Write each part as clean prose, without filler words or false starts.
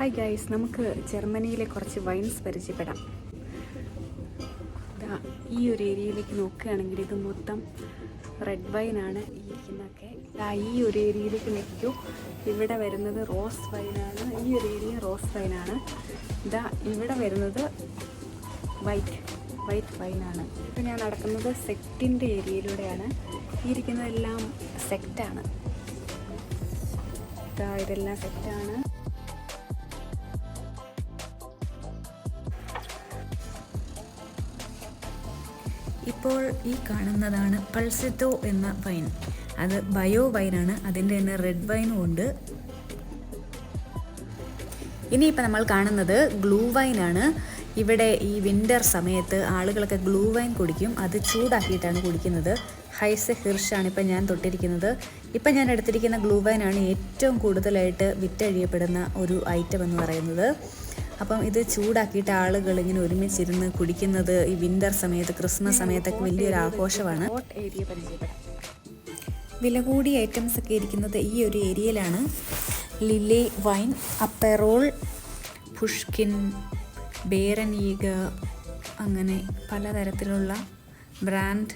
Hi guys, നമുക്ക് ജർമ്മനിയിലെ കുറച്ച് വൈൻസ് പരിചയപ്പെടാം. ഈ ഒരു ഏരിയയിലേക്ക് നോക്കുകയാണെങ്കിൽ ഇത് മൊത്തം റെഡ് വൈനാണ് ഈ ഇരിക്കുന്നതൊക്കെ. ഈ ഒരു ഏരിയയിലേക്ക് നിൽക്കൂ, ഇവിടെ വരുന്നത് റോസ് വൈനാണ്. ഈ ഒരു ഏരിയ റോസ് വൈനാണ്. ഇവിടെ വരുന്നത് വൈറ്റ് വൈനാണ്. ഇപ്പം ഞാൻ നടക്കുന്നത് സെക്റ്റിൻ്റെ ഏരിയയിലൂടെയാണ്. ഈ ഇരിക്കുന്നതെല്ലാം സെക്റ്റാണ്. ഇതെല്ലാം സെക്റ്റാണ്. ഇപ്പോൾ ഈ കാണുന്നതാണ് പൾസെറ്റോ എന്ന വൈൻ. അത് ബയോ വൈനാണ്. അതിൻ്റെ തന്നെ റെഡ് വൈനും ഉണ്ട്. ഇനിയിപ്പോൾ നമ്മൾ കാണുന്നത് ഗ്ലൂ വൈനാണ്. ഇവിടെ ഈ വിൻ്റർ സമയത്ത് ആളുകളൊക്കെ ഗ്ലൂ വൈൻ കുടിക്കും. അത് ചൂടാക്കിയിട്ടാണ് കുടിക്കുന്നത്. ഹൈസെ ഹിർഷാണ് ഇപ്പം ഞാൻ തൊട്ടിരിക്കുന്നത്. ഇപ്പം ഞാൻ എടുത്തിരിക്കുന്ന ഗ്ലൂ വൈനാണ് ഏറ്റവും കൂടുതലായിട്ട് വിറ്റഴിയപ്പെടുന്ന ഒരു ഐറ്റം എന്ന് പറയുന്നത്. അപ്പം ഇത് ചൂടാക്കിയിട്ട് ആളുകൾ ഇങ്ങനെ ഒരുമിച്ചിരുന്ന് കുടിക്കുന്നത് ഈ വിൻ്റർ സമയത്ത്, ക്രിസ്മസ് സമയത്തൊക്കെ വലിയൊരു ആഘോഷമാണ്. വില കൂടിയ ഐറ്റംസ് ഒക്കെ ഇരിക്കുന്നത് ഈ ഒരു ഏരിയയിലാണ്. ലിലെ വൈൻ, അപ്പെറോൾ, പുഷ്കിൻ, ബേരനീഗ, അങ്ങനെ പലതരത്തിലുള്ള ബ്രാൻഡ്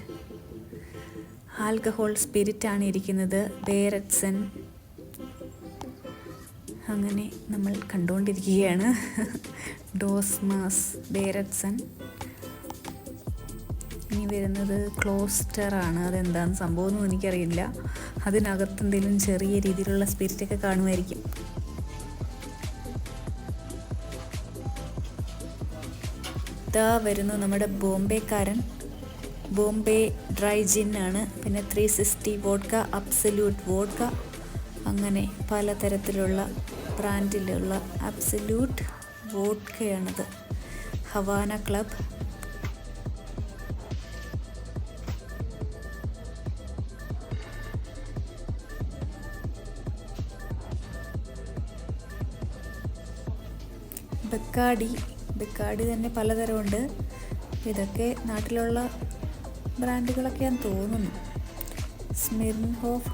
ആൽക്കഹോൾ സ്പിരിറ്റാണ് ഇരിക്കുന്നത്. ബേരറ്റ്സൺ, അങ്ങനെ നമ്മൾ കണ്ടുകൊണ്ടിരിക്കുകയാണ്. ഡോസ്മാസ്, ബേരറ്റ്സൺ. ഇനി വരുന്നത് ക്ലോസ്റ്ററാണ്. അതെന്താണെന്ന് സംഭവമൊന്നും എനിക്കറിയില്ല. അതിനകത്ത് എന്തെങ്കിലും ചെറിയ രീതിയിലുള്ള സ്പിരിറ്റൊക്കെ കാണുമായിരിക്കും. ഇതാ വരുന്നു നമ്മുടെ ബോംബെക്കാരൻ. ബോംബെ ഡ്രൈ ജിൻ ആണ്. പിന്നെ 360 വോഡ്ക, അബ്സല്യൂട്ട് വോഡ്ക, അങ്ങനെ പലതരത്തിലുള്ള ബ്രാൻഡിലുള്ള അബ്സല്യൂട്ട് വോഡ്കയാണിത്. ഹവാന ക്ലബ്, ബെക്കാഡി തന്നെ പലതരമുണ്ട്. ഇതൊക്കെ നാട്ടിലുള്ള ബ്രാൻഡുകളൊക്കെയാണെന്ന് തോന്നുന്നു. സ്മിർൻഹോഫ്,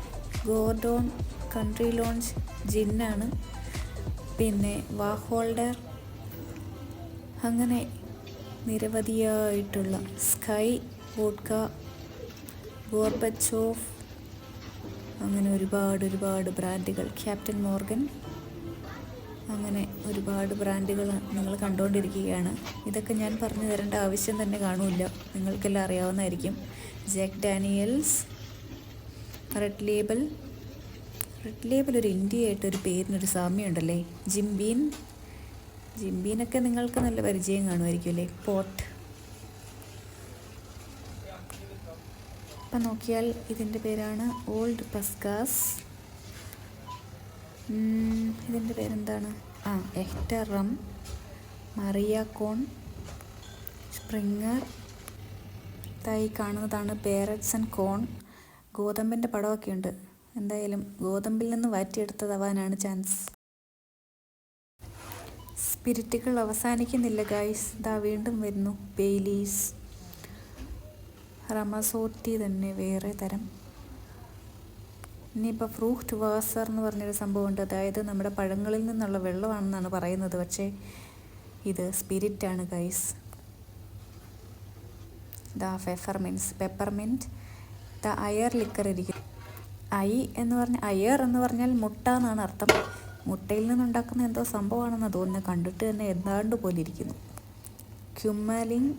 ഗോർഡോൺ, കൺട്രി ലോഞ്ച് ജിന്നാണ്. പിന്നെ വാഹോൾഡർ, അങ്ങനെ നിരവധിയായിട്ടുള്ള സ്കൈ വോഡ്ക, ഗോർബച്ചോഫ്, അങ്ങനെ ഒരുപാട് ബ്രാൻഡുകൾ. ക്യാപ്റ്റൻ മോർഗൻ, അങ്ങനെ ഒരുപാട് ബ്രാൻഡുകൾ നിങ്ങൾ കണ്ടുകൊണ്ടിരിക്കുകയാണ്. ഇതൊക്കെ ഞാൻ പറഞ്ഞു തരേണ്ട ആവശ്യം തന്നെ കാണില്ല, നിങ്ങൾക്കെല്ലാം അറിയാവുന്നതായിരിക്കും. ജാക്ക് ഡാനിയൽസ്, റെഡ് ലേബൽ ഒരു ഇന്ത്യയായിട്ടൊരു പേരിനൊരു സാമ്യമുണ്ടല്ലേ. ജിംബീനൊക്കെ നിങ്ങൾക്ക് നല്ല പരിചയം കാണുമായിരിക്കും അല്ലേ. പോട്ട്. അപ്പം നോക്കിയാൽ ഇതിൻ്റെ പേരാണ് ഓൾഡ് പസ്കാസ്. ഇതിൻ്റെ പേരെന്താണ്? എഹ്റ്റർ റം, മറിയ കോൺ, സ്പ്രിങ്ങർ. ഇതായി കാണുന്നതാണ് ബേരറ്റ്സൺ കോൺ. ഗോതമ്പിൻ്റെ പടമൊക്കെ ഉണ്ട്. എന്തായാലും ഗോതമ്പിൽ നിന്ന് വാറ്റിയെടുത്തതാവാനാണ് ചാൻസ്. സ്പിരിറ്റുകൾ അവസാനിക്കുന്നില്ല ഗൈസ്. ഇതാ വീണ്ടും വരുന്നു ബെയ്ലീസ്, റമസോട്ടി തന്നെ വേറെ തരം. ഇനിയിപ്പോൾ ഫ്രൂട്ട് വാസർ എന്ന് പറഞ്ഞൊരു സംഭവമുണ്ട്. അതായത് നമ്മുടെ പഴങ്ങളിൽ നിന്നുള്ള വെള്ളമാണെന്നാണ് പറയുന്നത്. പക്ഷേ ഇത് സ്പിരിറ്റാണ് ഗൈസ്. പെപ്പർമിൻറ്റ്, അയർ ലിക്കർ ഇരിക്കും. അയർ എന്ന് പറഞ്ഞാൽ മുട്ട എന്നാണ് അർത്ഥം. മുട്ടയിൽ നിന്നുണ്ടാക്കുന്ന എന്തോ സംഭവമാണെന്ന് തോന്നുന്നത്. കണ്ടിട്ട് തന്നെ എന്താണ്ട് പോലെ ഇരിക്കുന്നു. ക്യുമ്മലിംഗ്,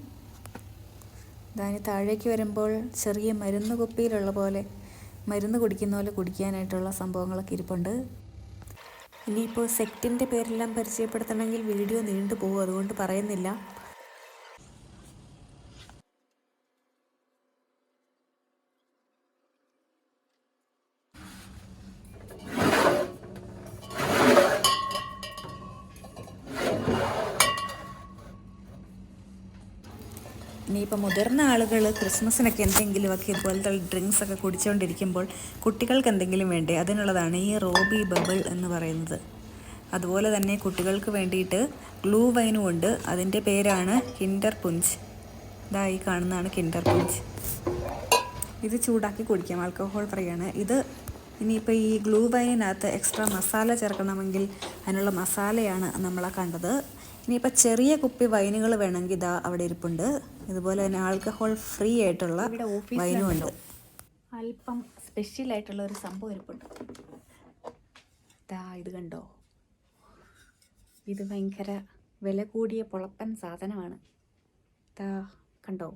അതിന് താഴേക്ക് വരുമ്പോൾ ചെറിയ മരുന്ന് കുപ്പിയിലുള്ള പോലെ, മരുന്ന് കുടിക്കുന്ന പോലെ കുടിക്കാനായിട്ടുള്ള സംഭവങ്ങളൊക്കെ ഇരിപ്പുണ്ട്. ഇനിയിപ്പോൾ സെക്റ്റിൻ്റെ പേരെല്ലാം പരിചയപ്പെടുത്തണമെങ്കിൽ വീഡിയോ നീണ്ടു പോകും, അതുകൊണ്ട് പറയുന്നില്ല. ഇനിയിപ്പോൾ മുതിർന്ന ആളുകൾ ക്രിസ്മസിനൊക്കെ എന്തെങ്കിലുമൊക്കെ ഇതുപോലത്തെ ഡ്രിങ്ക്സൊക്കെ കുടിച്ചുകൊണ്ടിരിക്കുമ്പോൾ കുട്ടികൾക്ക് എന്തെങ്കിലും വേണ്ടേ, അതിനുള്ളതാണ് ഈ റോബി ബബിൾ എന്ന് പറയുന്നത്. അതുപോലെ തന്നെ കുട്ടികൾക്ക് വേണ്ടിയിട്ട് ഗ്ലൂ വൈനും ഉണ്ട്. അതിൻ്റെ പേരാണ് കിൻഡർ പുഞ്ച്. ഇതായി കാണുന്നതാണ് കിൻഡർ പുഞ്ച്. ഇത് ചൂടാക്കി കുടിക്കാം, ആൽക്കഹോൾ ഫ്രീ ആണ്. ഇത് ഇനിയിപ്പോൾ ഈ ഗ്ലൂ വൈനിനകത്ത് എക്സ്ട്രാ മസാല ചേർക്കണമെങ്കിൽ അതിനുള്ള മസാലയാണ് നമ്മളെ കണ്ടത്. ഇനിയിപ്പോൾ ചെറിയ കുപ്പി വൈനുകൾ വേണമെങ്കിൽ ഇതാ അവിടെ ഇരിപ്പുണ്ട്. ഇതുപോലെ തന്നെ ആൽക്കഹോൾ ഫ്രീ ആയിട്ടുള്ള വൈനും ഉണ്ട്. അല്പം സ്പെഷ്യലായിട്ടുള്ള ഒരു സംഭവം ഇരിപ്പുണ്ട്. ഇത് കണ്ടോ, ഇത് ഭയങ്കര വില കൂടിയ പൊളപ്പൻ സാധനമാണ്. കണ്ടോ.